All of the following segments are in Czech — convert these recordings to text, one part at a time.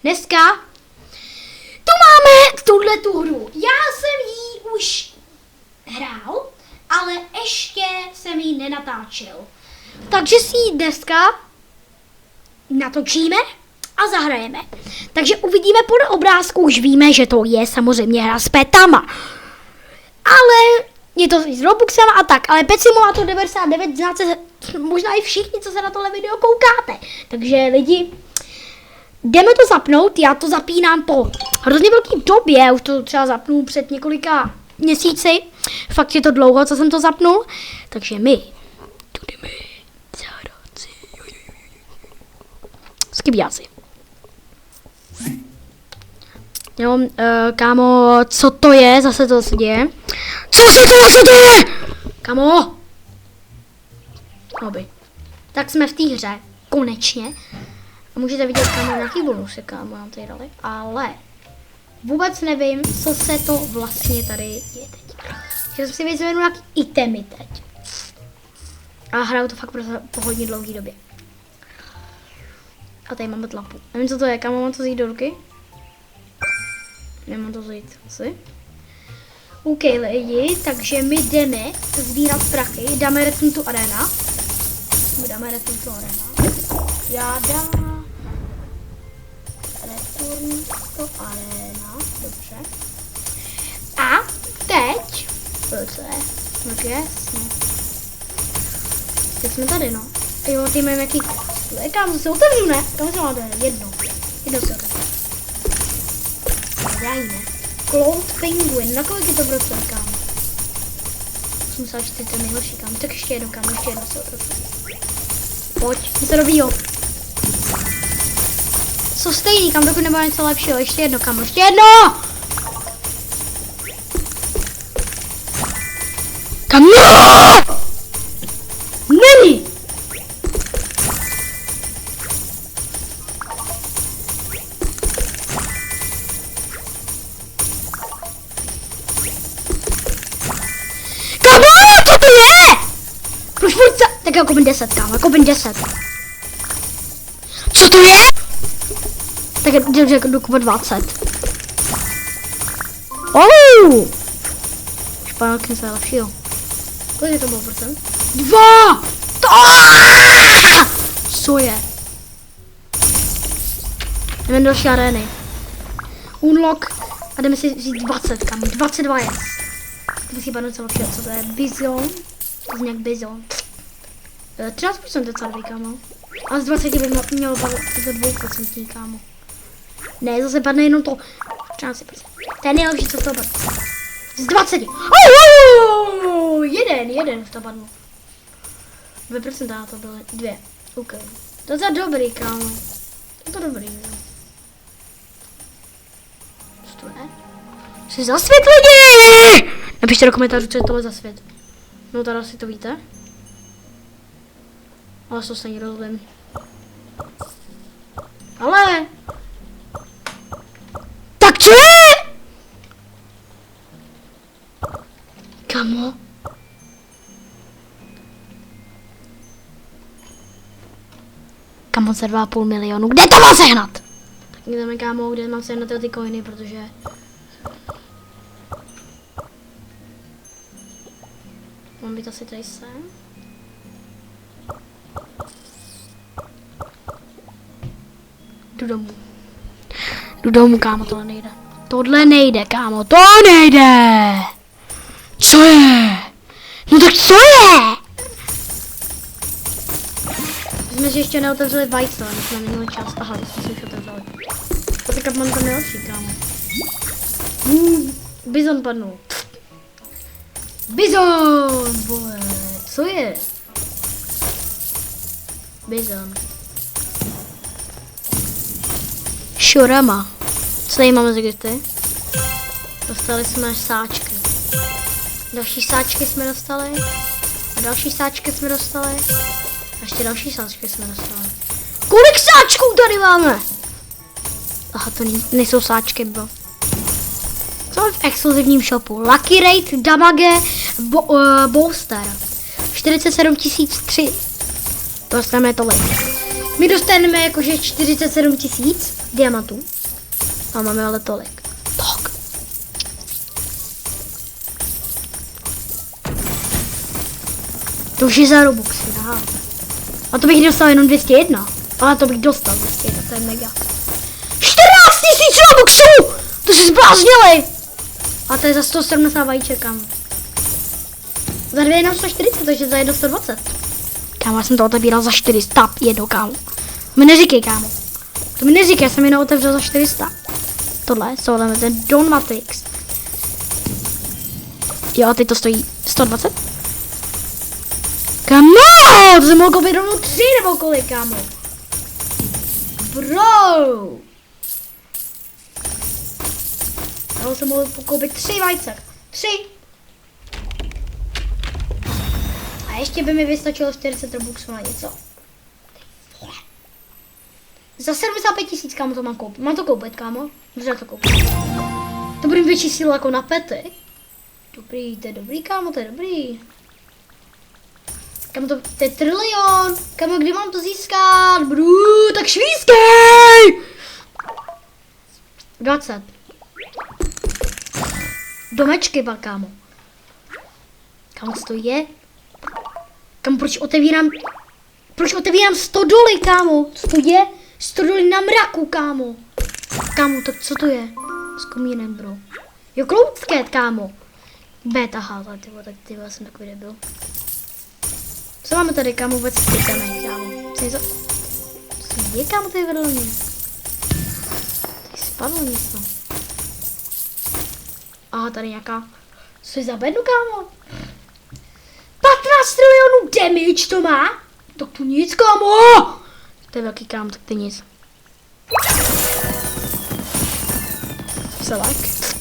Dneska tu máme tuhletu hru. Já jsem ji už hrál, ale ještě jsem ji nenatáčel. Takže si ji dneska natočíme a zahrajeme. Takže uvidíme podle obrázku, už víme, že to je samozřejmě hra s petama. Ale je to s Robuxem a tak, ale Pet Simulator 99 znáte možná i všichni, co se na tohle video koukáte. Takže lidi, jdeme to zapnout, já to zapínám po hrozně velký době, už to třeba zapnu před několika měsíci, fakt je to dlouho, co jsem to zapnul, takže my tu jdeme zahrát si. Skibjáci. Jo, kámo, co to je, zase to se děje. Co se to zase děje? Kámo! Hobby. Tak jsme v té hře, konečně. A můžete vidět, kámo, nějaký bonusy, kámo, nám tady dali. Ale vůbec nevím, co se to vlastně tady je teď. Že jsem si vyzvednu nějaký itemy teď. A hraju to fakt po hodně dlouhé době. A tady máme tlapu. Nevím, co to je, kámo, mám to vzít do ruky? Nemám to vzít asi. OK, lidi, takže my jdeme sbírat prachy, dáme Return to Arena. Já dám Return to Arena, dobře. A teď, co je? No jasně. Teď jsme tady, no. Jo, ty máme nějaký, kam se otevřu, ne? Kam se máte? Jedno se otevřu. Já ne. Cloud Penguin, na kolik je to procent, kámo? 84, to je nejhorší, kámo. Tak ještě jedno, kámo, ještě jedno se otevřu. Pojď, něco dobrýho. Co stejný, kam dokud nebo něco lepšího. Ještě jedno, kámo, ještě jedno! Kam není! Tak jako koupím 10, kámo, koupím 10. Co to je? Tak jdu koupit 20. Španělky se lepšího. Kolik to bylo procent? 2! Co je? Jdeme do další arény. Unlock a jdeme si vzít 20, kámo, 22 je. Teď si padnu co lepšího, co to je? Bizon. To zní jak bizon. 13% je celý, kámo. A z 20 by mělo padnout za 2%, kámo. Ne, zase padne jenom to 13%. To je nejlepší, co to padne. Z 20. Jeden to padlo. 2% to byly, 2. OK. To je dobrý, kámo. To je dobrý, jo. Co to je? Jsi za svět, lidi! Napište do komentářů, co je tohle za svět. No tady si to víte. Ale to se ani rozvím. Ale! Tak co je? Kamo? Kamo za 2,5 milionu. Kde to mám sehnat? Tak jdeme, kámo, kde mám sehnat ty coiny, protože... Mám být asi tady sem. Jdu domů, kámo, tohle nejde. Tohle nejde, kámo, to nejde! Co je? No tak co je? Jsme si ještě neotevřeli vajce, ale jsme neměli čas. Aha, jsme si už otevřeli. To teďka mám tam nejlepší, kámo. Bizon padnul. Bizon, bohe, co je? Bizon. Šorama. Co tady máme za gifty? Dostali jsme sáčky. Další sáčky jsme dostali. A další sáčky jsme dostali. A ještě další sáčky jsme dostali. Kolik sáčků tady máme? Aha, to nejsou sáčky, bro. Co máme v exkluzivním shopu? Lucky Rate, Damage, Booster. 47 003. To dostaneme tolik. My dostaneme jakože 47 000 diamantů. A máme ale tolik. Tak. To už je za Robuxy, aha. A to bych dostal jenom 201. Ale to bych dostal 201, to je mega. 14 000 Robuxů! To si zbláznili! A to je za 170 vajíček, kámo. Za 2 jenom 140, takže za 1 120. Kámo, já jsem to otevíral za 400, jedno, kámo. To mi neříkej, kámo. To mi neříkej, já jsem jenom otevřel za 400. Tohle, ten Don Matrix. Jo, a teď to stojí 120. Kámo, to jsem mohl koupit rovnou 3 nebo kolik, kámo. Bro. Já jsem mohl koupit 3 vajce. 3. A ještě by mi vystačilo 40 robuxů na něco. Za 75 000, kámo, to mám koupit. Mám to koupit, kámo? Můžu to koupit. To bude větší sílu jako na pety. Dobrý, to je dobrý, kámo, to je dobrý. Kámo, to je trilion. Kámo, kdy mám to získat? Tak švískej! 20. Domečky, kámo. Kámo, co to je? Kámo, proč otevírám 100 doly, kámo? Co to je? 100 doly na mraku, kámo. Kámo, tak co to je? S komínem, bro. Jo, Cloud, kámo. Beta, aha, tak ty jsem takový debil. Co máme tady, kámo, vůbec chceme, kámo? Co je, kámo, tady vedle mě? Tady spadlo něco. Aha, tady nějaká... Co je za bednu, kámo? 15 trilionů damage to má? Tak to nic, kámo! To je velký, kámo, tak to je nic. Select.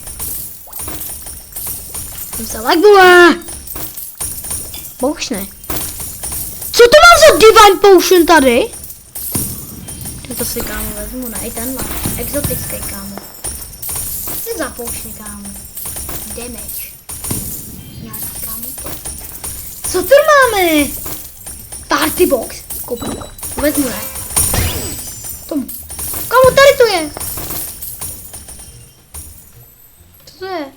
Select, vole! Potion. Co to mám za Divine Potion tady? To si, kámo, vezmu, ne, ten má. Exotický, kámo. Co je za potion, kámo? Damage. Nějaký, kámo, to. Co tu máme? Party box. Koupím. Vezmu, ne? Tom. Kámo, tady to je. Co to je?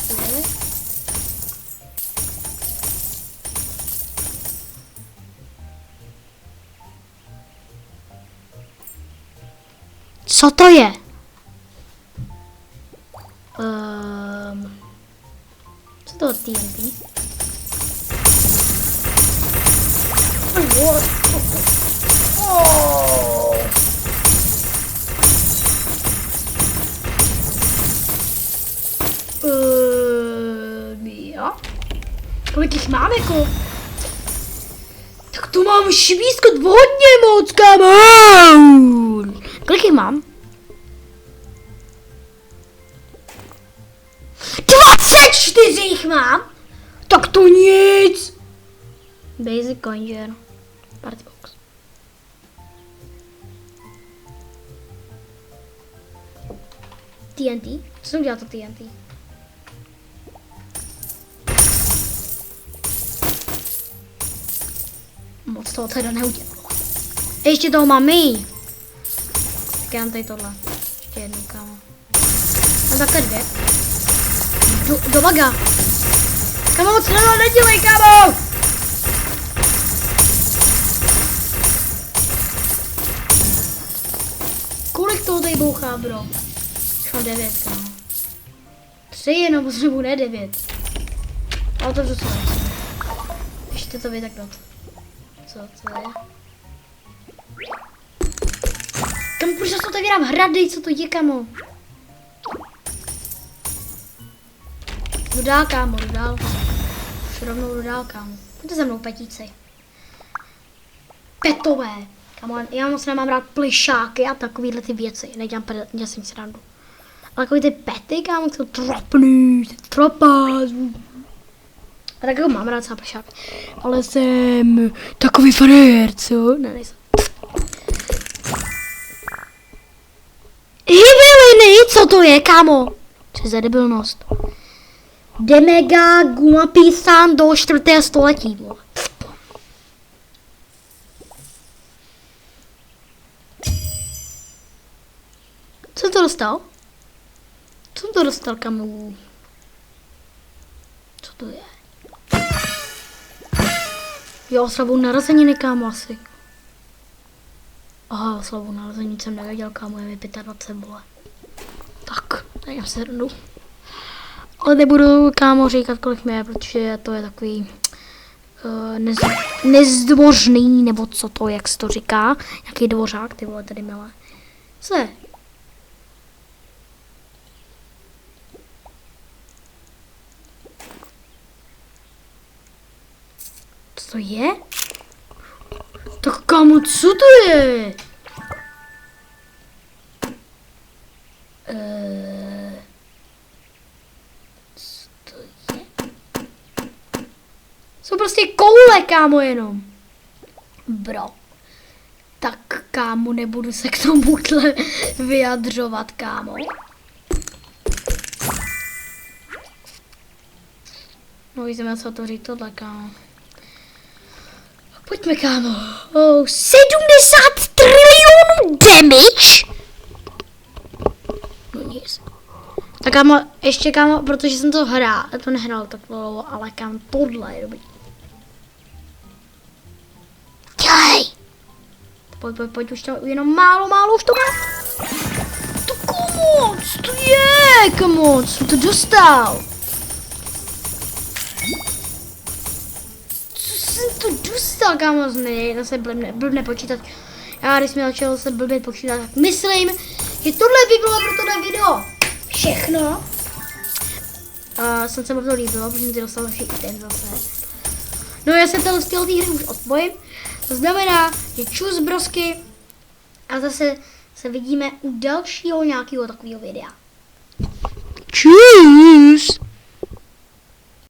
Co to je? Co to je? Co to TNT? Jo? Kolik jich mám jako? Tak to mám švískat hodně moc, kámo! Kolik jich mám? 24 jich mám? Tak to nic! Basic Conger. Party box. TNT? Co jsem dělal to TNT? Moc toho teda neudělal. Ještě toho mám my. Tak já mám tady tohle. Ještě jednou, kámo. Mám takhle 2. Do baga. Kámo, moc nedělej, kámo! Kolik toho tady bouchá, bro? Už mám 9, kámo. 3 jenom potřebuji, ne 9. Ale to je. Ještě to vytaknout. Co je? Kámo, proč já to otevírám hrady, co to je, kámo? Jdu dál, kámo, jdu dál. Už rovnou jdu dál, kámo. Pojďte za mnou, petíci. Petové. Kámo, já moc nemám rád plišáky a takovýhle ty věci. Nedělám si nic randu. Ale takový ty pety, kámo, jsou tropný, tropáz. A tak mám rád sám plišák. Ale jsem takový frajer, co? Ne, nejsem. Hyveliny, co to je, kámo? Co je za debilnost? Demega Gumapisan do 4. století. Co jsem to dostal? Co jsem to dostal, kamu? Co to je? Jo, oslavu narozeniny, kámo, asi. Aha, oslavu narozeniny jsem nevěděl, kámo, je mi 25, vole. Tak, tady já se hrnu. Ale nebudu, kámo, říkat, kolik mi je, protože to je takový nezdvořný, nebo co to, jak se to říká. Jaký dvořák, ty vole, tady milé. Co? Co to je? Tak kámo, co to je? Co to je? Jsou prostě koule, kámo, jenom. Bro. Tak, kámo, nebudu se k tomuhle vyjadřovat, kámo. No, jdeme se otevřít tohle, kámo. Pojďme, kámo. 70 trilionů damage? No nic. Tak kámo, ještě kámo, protože jsem to nehrál tak dlouho, ale kámo, tohle je dobrý. Dělej! Pojď, už to jenom málo, už to má. To komu? Co to je, kámo? Co jsem to dostal? Jsem to dostal, kámo, zase blbne počítat. Já když jsem začal se blbě počítat, tak myslím, že tohle by bylo pro tohle video všechno. Jsem se mu to líbilo, protože jsem si dostal další item zase. No já se z téhle hry už odpojím. To znamená, že čus brosky a zase se vidíme u dalšího nějakého takového videa. Čus!